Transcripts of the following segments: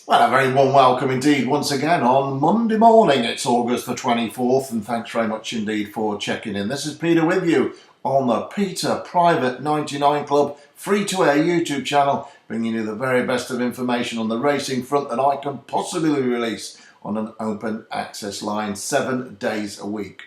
Well, a very warm welcome indeed once again on Monday morning. It's August the 24th, and thanks very much indeed for checking in. This is Peter with you on the Peter Private 99 Club free-to-air YouTube channel, bringing you the very best of information on the racing front that I can possibly release on an open access line 7 days a week.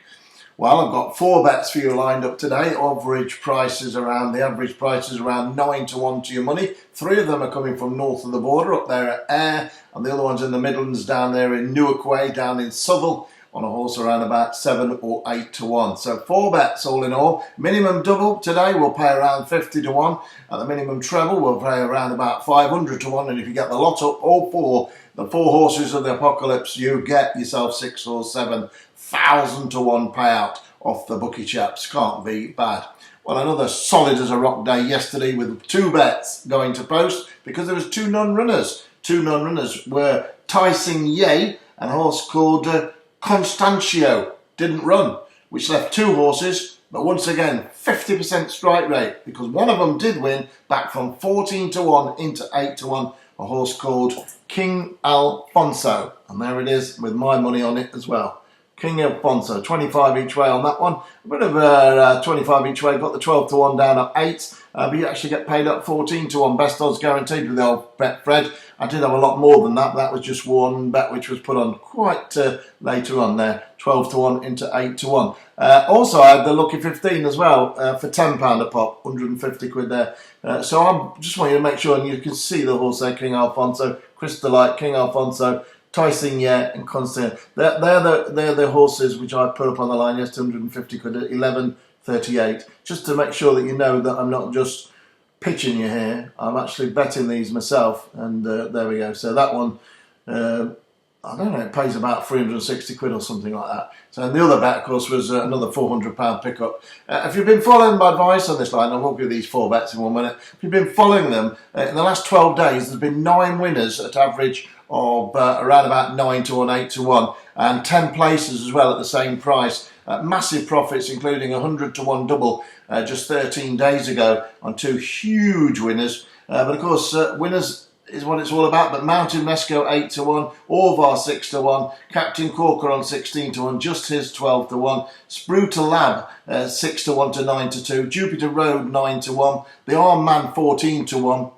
Well, I've got 4 bets for you lined up today. The average price is around 9 to 1 to your money. 3 of them are coming from north of the border, up there at Ayr, and the other one's in the Midlands, down there in Newark Way, down in Southwell, on a horse around about 7 or 8 to 1. So 4 bets all in all. Minimum double today will pay around 50 to 1. At the minimum treble will pay around about 500 to 1. And if you get the lot up, all 4, the 4 horses of the apocalypse, you get yourself 6 or 7,000 to 1 payout off the bookie chaps. Can't be bad. Well, another solid as a rock day yesterday with 2 bets going to post because there was 2 non-runners. 2 non-runners were Tyson Yay and a horse called Constantio didn't run, which left 2 horses, but once again 50% strike rate because one of them did win, back from 14 to 1 into 8 to 1, a horse called King Alfonso, and there it is with my money on it as well. King Alfonso, 25 each way on that one. A bit of 25 each way, got the 12 to 1 down at 8, but you actually get paid up 14 to 1. Best odds guaranteed with the old bet, Fred. I did have a lot more than that. That was just one bet which was put on quite later on there. 12 to 1 into 8 to 1. Also, I had the Lucky 15 as well for £10 a pop, 150 quid there. So I just want you to make sure, and you can see the horse there, King Alfonso, Crystalite, King Alfonso, Tyson, yeah, and Constant. They're the horses which I put up on the line yesterday, 150 quid at 11.38. Just to make sure that you know that I'm not just pitching you here. I'm actually betting these myself, and there we go. So that one, I don't know, it pays about 360 quid or something like that. So the other bet, of course, was another £400 pickup. If you've been following my advice on this line, I'll walk you these 4 bets in 1 minute. If you've been following them, in the last 12 days, there's been 9 winners at average of around about 9 to 1, 8 to 1, and 10 places as well at the same price. Massive profits, including 100 to 1 double just 13 days ago on 2 huge winners. But of course, winners is what it's all about. But Mountain Mesco 8 to 1, Orvar 6 to 1, Captain Corker on 16 to 1, Just His 12 to 1, Spruta Lab 6 to 1 to 9 to 2, Jupiter Road 9 to 1, The Arm Man 14 to 1.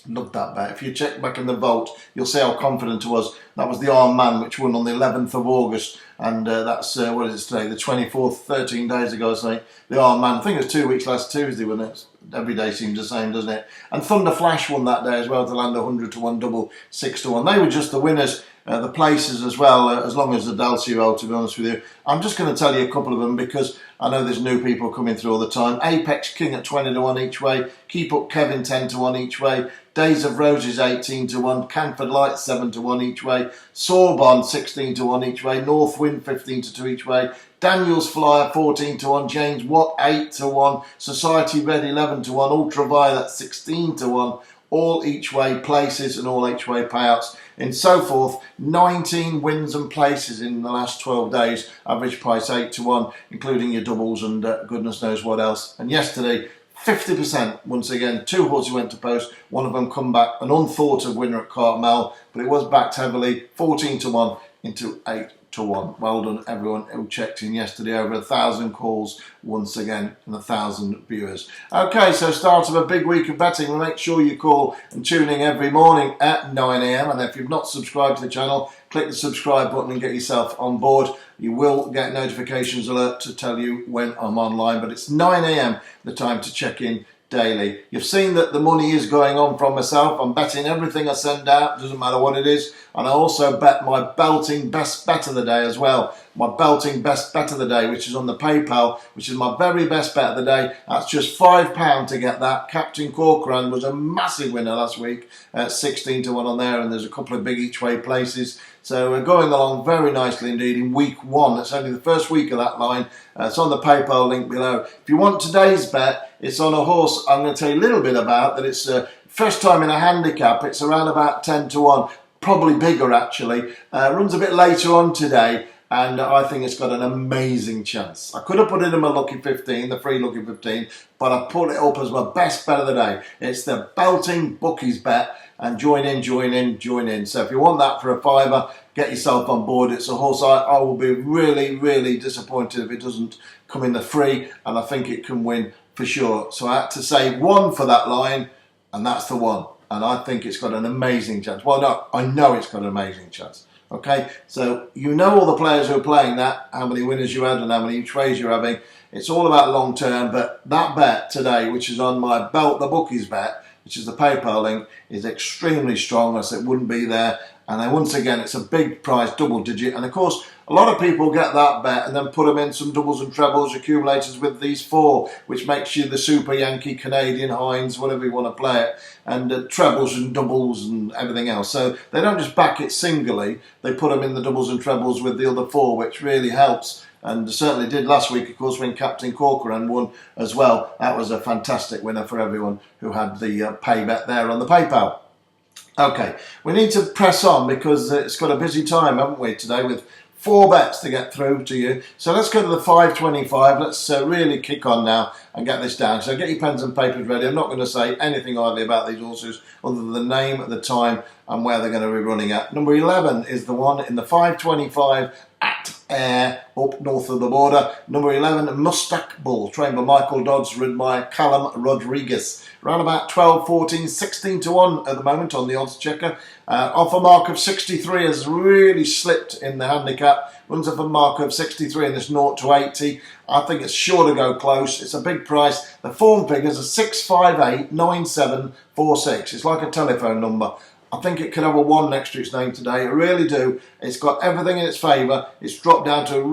Loved that bet. If you check back in the vault, you'll see how confident it was. That was the Arm Man, which won on the 11th of August. And that's, what is it today? The 24th, 13 days ago, I think. The Arm Man, I think it was 2 weeks last Tuesday, wasn't it? Every day seems the same, doesn't it? And Thunder Flash won that day as well to land 100 to 1 double, 6 to 1. They were just the winners. The places as well, as long as the Dalcio, to be honest with you. I'm just going to tell you a couple of them because I know there's new people coming through all the time. Apex King at 20 to 1 each way. Keep Up Kevin 10 to 1 each way. Days of Roses 18 to 1. Canford Light 7 to 1 each way. Sorbonne 16 to 1 each way. North Wind 15 to 2 each way. Daniel's Flyer 14 to 1. James Watt 8 to 1. Society Red 11 to 1. Ultraviolet 16 to 1. All each way places and all each way payouts and so forth. 19 wins and places in the last 12 days, average price 8 to 1, including your doubles and goodness knows what else. And yesterday 50% once again. 2 horses went to post, one of them come back an unthought of winner at Cartmel, but it was backed heavily 14 to 1 into 8 to 1. Well done everyone who checked in yesterday. Over 1,000 calls once again and 1,000 viewers. Okay, so start of a big week of betting. Make sure you call and tune in every morning at 9 a.m. and if you've not subscribed to the channel, click the subscribe button and get yourself on board. You will get notifications alert to tell you when I'm online, but it's 9 a.m. the time to check in daily. You've seen that the money is going on from myself. I'm betting everything I send out, doesn't matter what it is. And I also bet my belting best bet of the day as well. My belting best bet of the day, which is on the PayPal, which is my very best bet of the day. That's just £5 to get that. Captain Corcoran was a massive winner last week at 16 to 1 on there, and there's a couple of big each way places. So we're going along very nicely indeed in week 1. That's only the first week of that line. It's on the PayPal link below. If you want today's bet, it's on a horse I'm going to tell you a little bit about. That it's first time in a handicap. It's around about 10 to 1. Probably bigger actually. Runs a bit later on today. And I think it's got an amazing chance. I could have put it in my Lucky 15, the free Lucky 15, but I put it up as my best bet of the day. It's the Belting Bookies bet. and join in. So if you want that for a fiver, get yourself on board. It's a horse I will be really disappointed if it doesn't come in the free, and I think it can win for sure. So I had to say one for that line, and that's the one. And I think it's got an amazing chance. Well, no, I know it's got an amazing chance. Okay, so you know all the players who are playing that, how many winners you had and how many each ways you're having. It's all about long term, but that bet today, which is on my belt, the bookies bet, which is the PayPal link, is extremely strong, as it wouldn't be there. And then once again, it's a big price, double digit. And of course, a lot of people get that bet and then put them in some doubles and trebles, accumulators with these four, which makes you the Super Yankee, Canadian, Heinz, whatever you want to play it, and trebles and doubles and everything else. So they don't just back it singly, they put them in the doubles and trebles with the other four, which really helps. And certainly did last week, of course, when Captain Corcoran won as well. That was a fantastic winner for everyone who had the pay bet there on the PayPal. Okay, we need to press on because it's got a busy time, haven't we, today, with 4 bets to get through to you. So let's go to the 525. Let's really kick on now and get this down. So get your pens and papers ready. I'm not going to say anything hardly about these horses other than the name, the time, and where they're going to be running at. Number 11 is the one in the 525 at Ayr, up north of the border. Number 11, Mustaqbal, trained by Michael Dodds, ridden by Callum Rodriguez. Around about 12, 14, 16 to 1 at the moment on the odds checker. Off a mark of 63, has really slipped in the handicap. Runs off a mark of 63 in this 0 to 80. I think it's sure to go close. It's a big price. The form figures are 658 9746. It's like a telephone number. I think it could have a 1 next to its name today. I really do. It's got everything in its favour. It's dropped down to a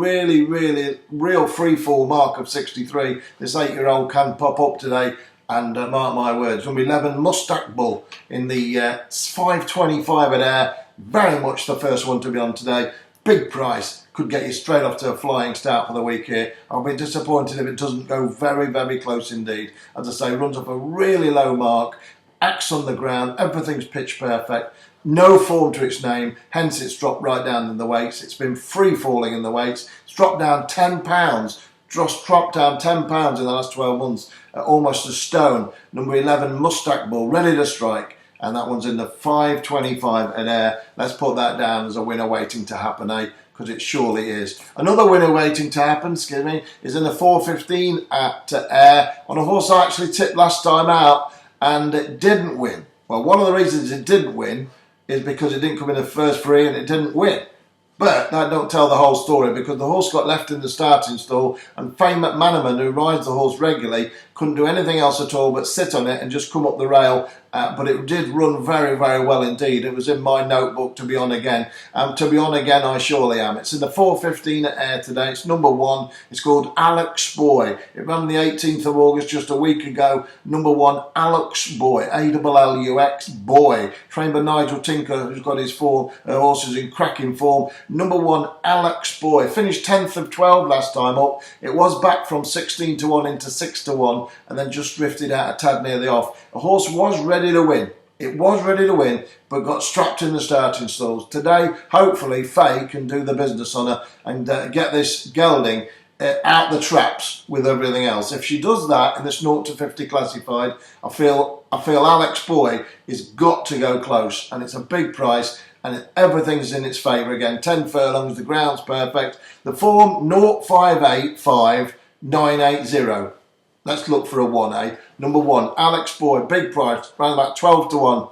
real free fall mark of 63. This 8-year-old can pop up today. And mark my words, number 11, Mustaqbal in the 525 at Ayr. Very much the first one to be on today. Big price. Could get you straight off to a flying start for the week here. I'll be disappointed if it doesn't go very close indeed. As I say, runs up a really low mark. Acts on the ground. Everything's pitch perfect. No form to its name. Hence it's dropped right down in the weights. It's been free falling in the weights. It's dropped down £10. Just dropped down £10 in the last 12 months, almost a stone. Number 11, Mustaqbal, ready to strike, and that one's in the 525 at Ayr. Let's put that down as a winner waiting to happen, because it surely is. Another winner waiting to happen, is in the 415 at Ayr, on a horse I actually tipped last time out, and it didn't win. Well, one of the reasons it didn't win is because it didn't come in the first free and it didn't win. But that don't tell the whole story, because the horse got left in the starting stall and Fame McManaman, who rides the horse regularly, couldn't do anything else at all but sit on it and just come up the rail. But it did run very well indeed. It was in my notebook to be on again. To be on again, I surely am. It's in the 415 at Ayr today. It's number 1. It's called Alex Boy. It ran the 18th of August, just a week ago. Number 1, Alex Boy. A-L-L-U-X, Boy. Trained by Nigel Tinker, who's got his 4 horses in cracking form. Number 1, Alex Boy. Finished 10th of 12 last time up. It was back from 16 to 1 into 6 to 1 and then just drifted out a tad near the off. The horse was ready to win. It was ready to win, but got strapped in the starting stalls. Today, hopefully, Faye can do the business on her and get this gelding out the traps with everything else. If she does that in this 0 to 50 classified, I feel Alex Boy is got to go close, and it's a big price, and everything's in its favour again. 10 furlongs, the ground's perfect. The form 0585 980. Let's look for a 1A. Number 1, Alex Boy, big price, around about 12 to 1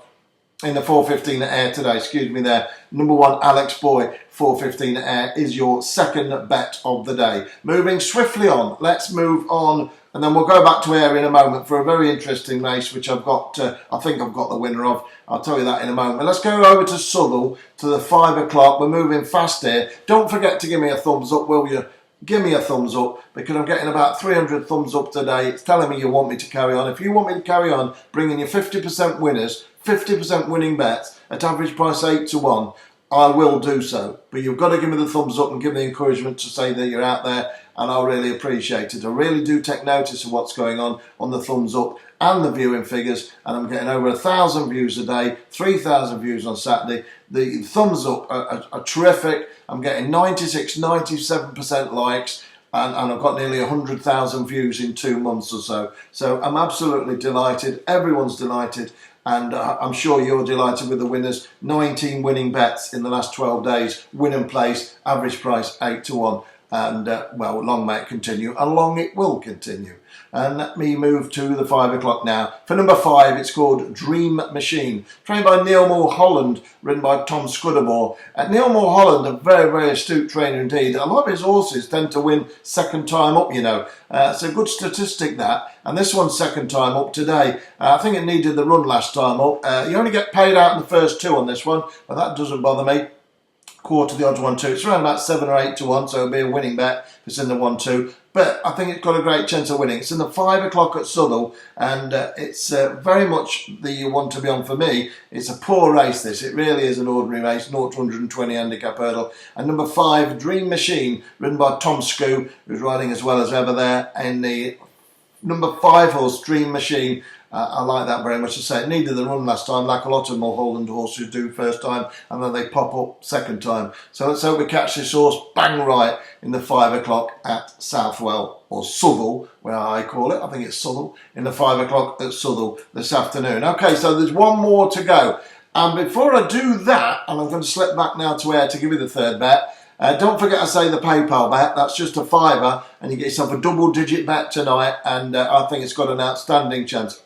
in the 415 at Ayr today. Excuse me there. Number 1, Alex Boy, 415 at Ayr is your second bet of the day. Moving swiftly on. Let's move on, and then we'll go back to Ayr in a moment for a very interesting race, which I've got. I think I've got the winner of. I'll tell you that in a moment. But let's go over to Southwell to the 5 o'clock. We're moving fast here. Don't forget to give me a thumbs up, will you? Give me a thumbs up, because I'm getting about 300 thumbs up today. It's telling me you want me to carry on. If you want me to carry on, bringing you 50% winners, 50% winning bets at average price 8 to 1, I will do so. But you've got to give me the thumbs up and give me the encouragement to say that you're out there, and I'll really appreciate it. I really do take notice of what's going on the thumbs up and the viewing figures, and I'm getting over 1,000 views a day, 3,000 views on Saturday. The thumbs up are terrific. I'm getting 96, 97% likes, and I've got nearly 100,000 views in 2 months or so. So I'm absolutely delighted. Everyone's delighted, And I'm sure you're delighted with the winners. 19 winning bets in the last 12 days. Win and place, average price 8 to 1. And, well, long may it continue, and long it will continue. And let me move to the 5 o'clock now. For number 5, it's called Dream Machine, trained by Neil Moore Holland, written by Tom Scudamore. Neil Moore Holland, a very, very astute trainer indeed. A lot of his horses tend to win second time up, you know. It's a good statistic, that. And this one's second time up today. I think it needed the run last time up. You only get paid out in the first 2 on this one, but that doesn't bother me. Quarter the odds 1-2. It's around about 7 or 8 to 1, so it'll be a winning bet if it's in the 1-2. But I think it's got a great chance of winning. It's in the 5 o'clock at Southwell, and it's very much the one to be on for me. It's a poor race, this. It really is an ordinary race, 0 to 120 handicap hurdle. And number 5, Dream Machine, ridden by Tom Scoo, who's riding as well as ever there in the number 5 horse, Dream Machine. I like that very much. To say it needed the run last time, like a lot of Mulholland horses do first time, and then they pop up second time. So let's hope we catch this horse bang right in the 5 o'clock at Southwell, or Southwell, where I call it. I think it's Southwell, in the 5 o'clock at Southwell this afternoon. Okay, so there's one more to go. And before I do that, and I'm going to slip back now to air to give you the third bet, don't forget I say the PayPal bet. That's just a £5, and you get yourself a double-digit bet tonight, and I think it's got an outstanding chance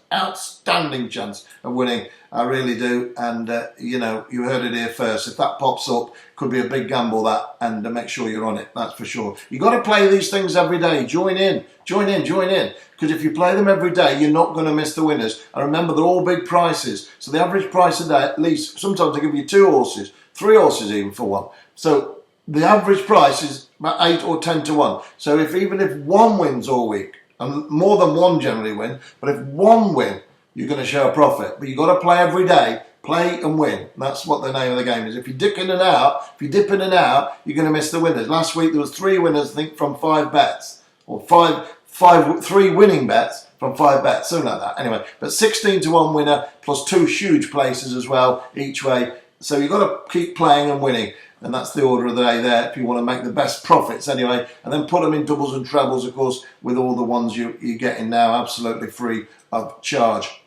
of winning. I really do, and you know, you heard it here first. If that pops up, could be a big gamble, that, and make sure you're on it, that's for sure. You've got to play these things every day. Join in, because if you play them every day, you're not going to miss the winners. And remember, they're all big prices, so the average price a day, at least, sometimes they give you 2 horses, 3 horses even for one. So the average price is about 8 or 10 to 1. So even if one wins all week, and more than one generally win, but if one win, you're going to show a profit. But you've got to play every day, play and win. That's what the name of the game is. If you dip in and out, you're going to miss the winners. Last week there was 3 winners, I think, from 5 bets, or 3 winning bets from 5 bets, something like that. Anyway, but 16 to 1 winner plus 2 huge places as well each way. So you've got to keep playing and winning. And that's the order of the day there, if you want to make the best profits anyway. And then put them in doubles and trebles, of course, with all the ones you're getting now, absolutely free of charge.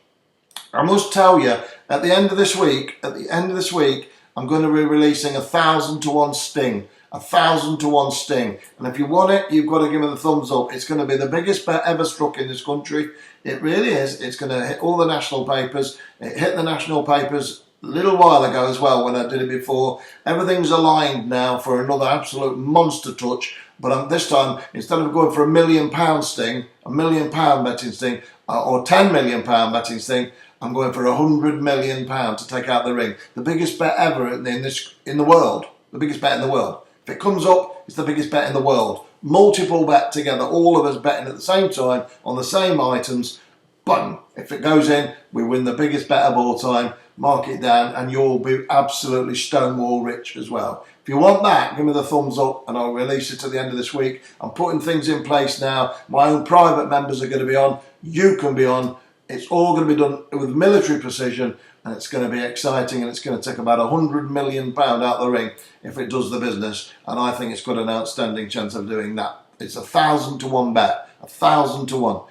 I must tell you, at the end of this week, I'm going to be releasing 1,000 to 1 sting. 1,000 to 1 sting. And if you want it, you've got to give me the thumbs up. It's going to be the biggest bet ever struck in this country. It really is. It's going to hit all the national papers. It hit the national papers a little while ago as well when I did it before. Everything's aligned now for another absolute monster touch. But this time, instead of going for £1 million sting, £1 million betting sting, or £10 million betting sting, I'm going for £100 million to take out the ring. The biggest bet ever in the world. The biggest bet in the world. If it comes up, it's the biggest bet in the world. Multiple bet together, all of us betting at the same time on the same items. Button. If it goes in, we win the biggest bet of all time. Mark it down, and you'll be absolutely stonewall rich as well. If you want that, give me the thumbs up, and I'll release it at the end of this week. I'm putting things in place now. My own private members are going to be on. You can be on. It's all going to be done with military precision, and it's going to be exciting, and it's going to take about £100 million out the ring if it does the business, and I think it's got an outstanding chance of doing that. It's 1,000 to 1 bet. 1,000 to 1.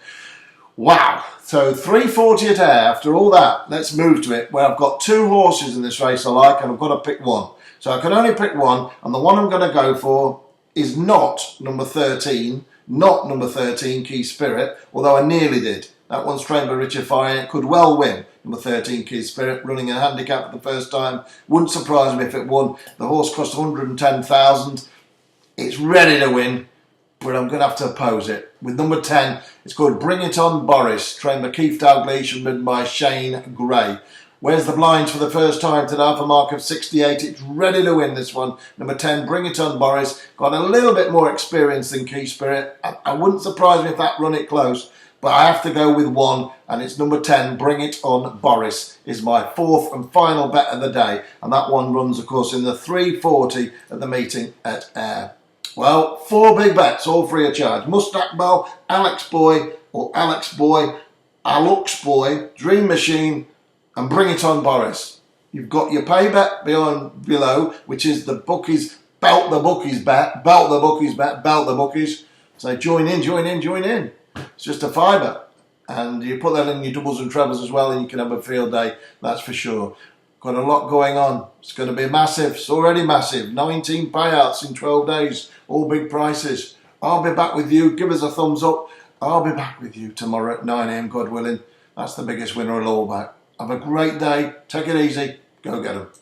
Wow. So 340 at air. After all that, let's move to it, where I've got 2 horses in this race I like, and I've got to pick one. So I can only pick one, and the one I'm going to go for is not number 13, Key Spirit, although I nearly did. That one's trained by Richard Fire. It could well win. Number 13, Key Spirit, running a handicap for the first time. Wouldn't surprise me if it won. The horse cost 110,000. It's ready to win, but I'm going to have to oppose it. With number 10, it's called Bring It On Boris, trained by Keith Dalgleish and ridden by Shane Gray. Where's the blinds for the first time today for a mark of 68? It's ready to win this one. Number 10, Bring It On Boris. Got a little bit more experience than Key Spirit. I wouldn't surprise me if that run it close. But I have to go with one, and it's number 10, Bring It On Boris, is my 4th and final bet of the day. And that one runs, of course, in the 340 at the meeting at Ayr. Well, 4 big bets, all free of charge. Mustaq Bell, Alex Boy, Alux Boy, Dream Machine, and Bring It On Boris. You've got your pay bet below, which is the bookies, belt the bookies bet. So join in. It's just a £5. And you put that in your doubles and trebles as well, and you can have a field day, that's for sure. Got a lot going on. It's going to be massive. It's already massive. 19 payouts in 12 days. All big prices. I'll be back with you. Give us a thumbs up. I'll be back with you tomorrow at 9 a.m, God willing. That's the biggest winner of all back. Have a great day. Take it easy. Go get 'em.